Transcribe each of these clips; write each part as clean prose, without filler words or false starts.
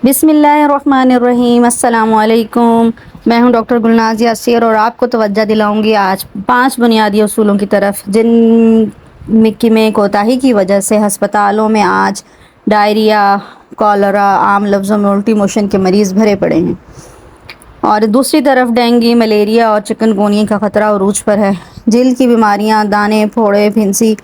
بسم اللہ الرحمن الرحیم۔ السلام علیکم، میں ہوں ڈاکٹر گلناز یاسر اور آپ کو توجہ دلاؤں گی آج 5 بنیادی اصولوں کی طرف جن میں کوتاہی کی وجہ سے ہسپتالوں میں آج ڈائریا، کالرا، عام لفظوں میں الٹی موشن کے مریض بھرے پڑے ہیں، اور دوسری طرف ڈینگی، ملیریا اور چکن گونیا کا خطرہ عروج پر ہے۔ جلد کی بیماریاں، دانے، پھوڑے، پھنسی،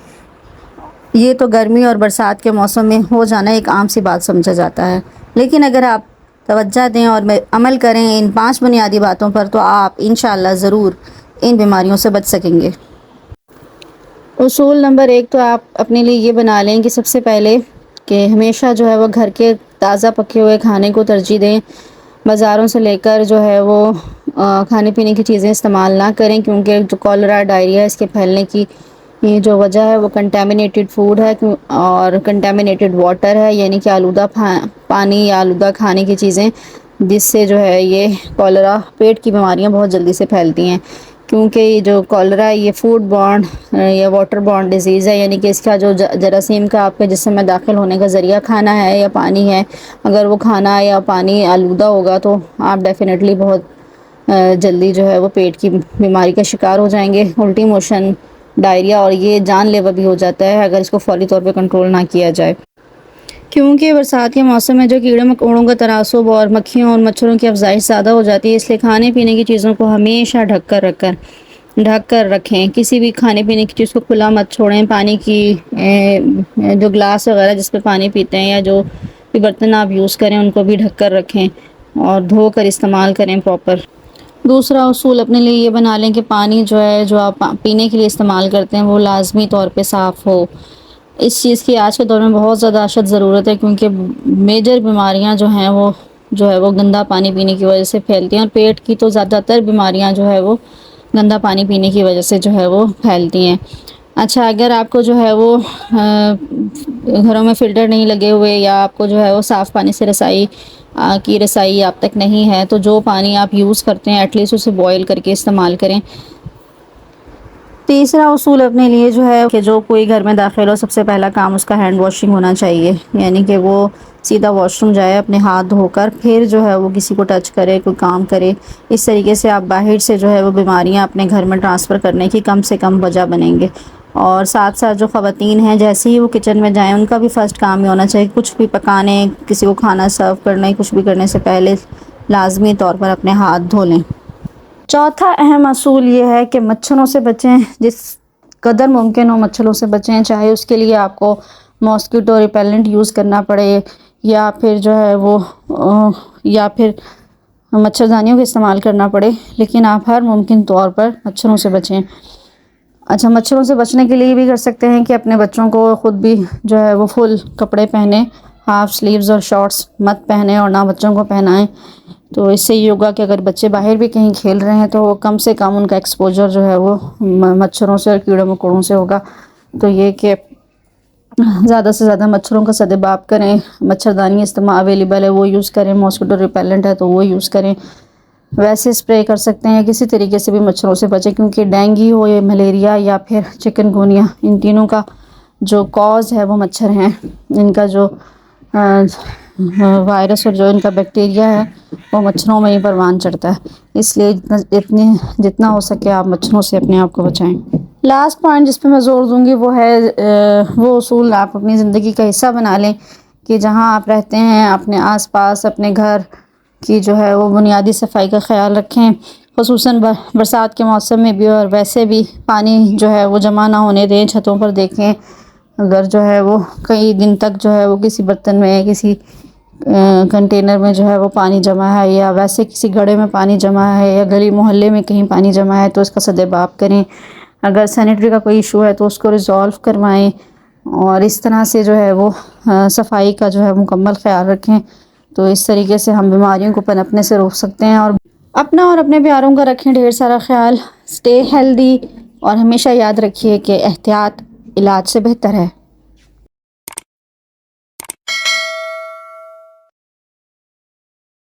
یہ تو گرمی اور برسات کے موسم میں ہو جانا ایک عام سی بات سمجھا جاتا ہے، لیکن اگر آپ توجہ دیں اور عمل کریں ان 5 بنیادی باتوں پر تو آپ انشاءاللہ ضرور ان بیماریوں سے بچ سکیں گے۔ اصول نمبر 1 تو آپ اپنے لیے یہ بنا لیں کہ سب سے پہلے کہ ہمیشہ جو ہے وہ گھر کے تازہ پکے ہوئے کھانے کو ترجیح دیں۔ بازاروں سے لے کر جو ہے وہ کھانے پینے کی چیزیں استعمال نہ کریں، کیونکہ جو کالرا، ڈائریا، اس کے پھیلنے کی یہ جو وجہ ہے وہ کنٹامینیٹڈ فوڈ ہے اور کنٹامینیٹڈ واٹر ہے، یعنی کہ آلودہ پانی یا آلودہ کھانے کی چیزیں، جس سے جو ہے یہ کالرا، پیٹ کی بیماریاں بہت جلدی سے پھیلتی ہیں، کیونکہ یہ جو کالرا ہے یہ فوڈ بورن یا واٹر بورن ڈیزیز ہے، یعنی کہ اس کا جو جراثیم کا آپ کے جسم میں داخل ہونے کا ذریعہ کھانا ہے یا پانی ہے، اگر وہ کھانا یا پانی آلودہ ہوگا تو آپ ڈیفینیٹلی بہت جلدی جو ہے وہ پیٹ کی بیماری کا شکار ہو جائیں گے، الٹی موشن، ڈائریا، اور یہ جان لیوا بھی ہو جاتا ہے اگر اس کو فوری طور پہ کنٹرول نہ کیا جائے۔ کیونکہ برسات کے موسم میں جو کیڑے مکوڑوں کا تناسب اور مکھیوں اور مچھروں کی افزائش زیادہ ہو جاتی ہے، اس لیے کھانے پینے کی چیزوں کو ہمیشہ ڈھک کر رکھیں۔ کسی بھی کھانے پینے کی چیز کو کھلا مت چھوڑیں۔ پانی کی جو گلاس وغیرہ جس پہ پانی پیتے ہیں یا جو بھی برتن آپ یوز کریں ان کو بھی ڈھک کر رکھیں اور دھو کر استعمال کریں پراپر۔ دوسرا اصول اپنے لیے یہ بنا لیں کہ پانی جو ہے جو آپ پینے کے لیے استعمال کرتے ہیں وہ لازمی طور پہ صاف ہو۔ اس چیز کی آج کے دور میں بہت زیادہ اشد ضرورت ہے، کیونکہ میجر بیماریاں جو ہیں وہ گندا پانی پینے کی وجہ سے پھیلتی ہیں، اور پیٹ کی تو زیادہ تر بیماریاں جو ہے وہ گندا پانی پینے کی وجہ سے جو ہے وہ پھیلتی ہیں۔ اچھا، اگر آپ کو جو ہے وہ گھروں میں فلٹر نہیں لگے ہوئے یا آپ کو جو ہے وہ صاف پانی سے رسائی آپ تک نہیں ہے، تو جو پانی آپ یوز کرتے ہیں ایٹ لیسٹ اسے بوائل کر کے استعمال کریں۔ تیسرا اصول اپنے لیے جو ہے کہ جو کوئی گھر میں داخل ہو سب سے پہلا کام اس کا ہینڈ واشنگ ہونا چاہیے، یعنی کہ وہ سیدھا واش روم جائے، اپنے ہاتھ دھو کر پھر جو ہے وہ کسی کو ٹچ کرے، کوئی کام کرے۔ اس طریقے سے آپ باہر سے جو ہے وہ بیماریاں اپنے گھر میں ٹرانسفر کرنے کی کم سے کم وجہ بنیں گے۔ اور ساتھ ساتھ جو خواتین ہیں جیسے ہی وہ کچن میں جائیں ان کا بھی فرسٹ کام یہ ہونا چاہیے کچھ بھی پکانے، کسی کو کھانا سرو کرنے، کچھ بھی کرنے سے پہلے لازمی طور پر اپنے ہاتھ دھو لیں۔ چوتھا اہم اصول یہ ہے کہ مچھروں سے بچیں، جس قدر ممکن ہو مچھروں سے بچیں، چاہے اس کے لیے آپ کو ماسکیٹو ریپیلنٹ یوز کرنا پڑے یا پھر جو ہے وہ یا پھر مچھردانیوں کا استعمال کرنا پڑے، لیکن آپ ہر ممکن طور پر مچھروں سے بچیں۔ اچھا، مچھروں سے بچنے کے لیے بھی کر سکتے ہیں کہ اپنے بچوں کو خود بھی جو ہے وہ فل کپڑے پہنیں، ہاف سلیوز اور شارٹس مت پہنیں اور نہ بچوں کو پہنائیں۔ تو اس سے یہ ہوگا کہ اگر بچے باہر بھی کہیں کھیل رہے ہیں تو کم سے کم ان کا ایکسپوجر جو ہے وہ مچھروں سے اور کیڑے مکوڑوں سے ہوگا۔ تو یہ کہ زیادہ سے زیادہ مچھروں کا صدباب کریں، مچھردانی اویلیبل ہے وہ یوز کریں، ماسکیٹو ریپیلنٹ ہے تو وہ یوز کریں، ویسے اسپرے کر سکتے ہیں، کسی طریقے سے بھی مچھروں سے بچیں، کیونکہ ڈینگی ہو یا ملیریا یا پھر چکن گونیا، ان تینوں کا جو کاز ہے وہ مچھر ہیں۔ ان کا جو وائرس اور جو ان کا بیکٹیریا ہے وہ مچھروں میں ہی پروان چڑھتا ہے، اس لیے جتنا ہو سکے آپ مچھروں سے اپنے آپ کو بچائیں۔ لاسٹ پوائنٹ جس پہ میں زور دوں گی وہ ہے وہ اصول آپ اپنی زندگی کا حصہ بنا لیں کہ جہاں آپ رہتے ہیں اپنے آس پاس اپنے گھر کی جو ہے وہ بنیادی صفائی کا خیال رکھیں، خصوصاً برسات کے موسم میں بھی، اور ویسے بھی پانی جو ہے وہ جمع نہ ہونے دیں۔ چھتوں پر دیکھیں اگر جو ہے وہ کئی دن تک جو ہے وہ کسی برتن میں، کسی کنٹینر میں جو ہے وہ پانی جمع ہے، یا ویسے کسی گڑھے میں پانی جمع ہے، یا گلی محلے میں کہیں پانی جمع ہے تو اس کا صدباب کریں۔ اگر سینیٹری کا کوئی ایشو ہے تو اس کو ریزالو کروائیں، اور اس طرح سے جو ہے وہ صفائی کا جو ہے مکمل خیال رکھیں۔ تو اس طریقے سے ہم بیماریوں کو پنپنے سے روک سکتے ہیں، اور اپنا اور اپنے پیاروں کا رکھیں ڈھیر سارا خیال۔ اسٹے ہیلدی، اور ہمیشہ یاد رکھیے کہ احتیاط علاج سے بہتر ہے۔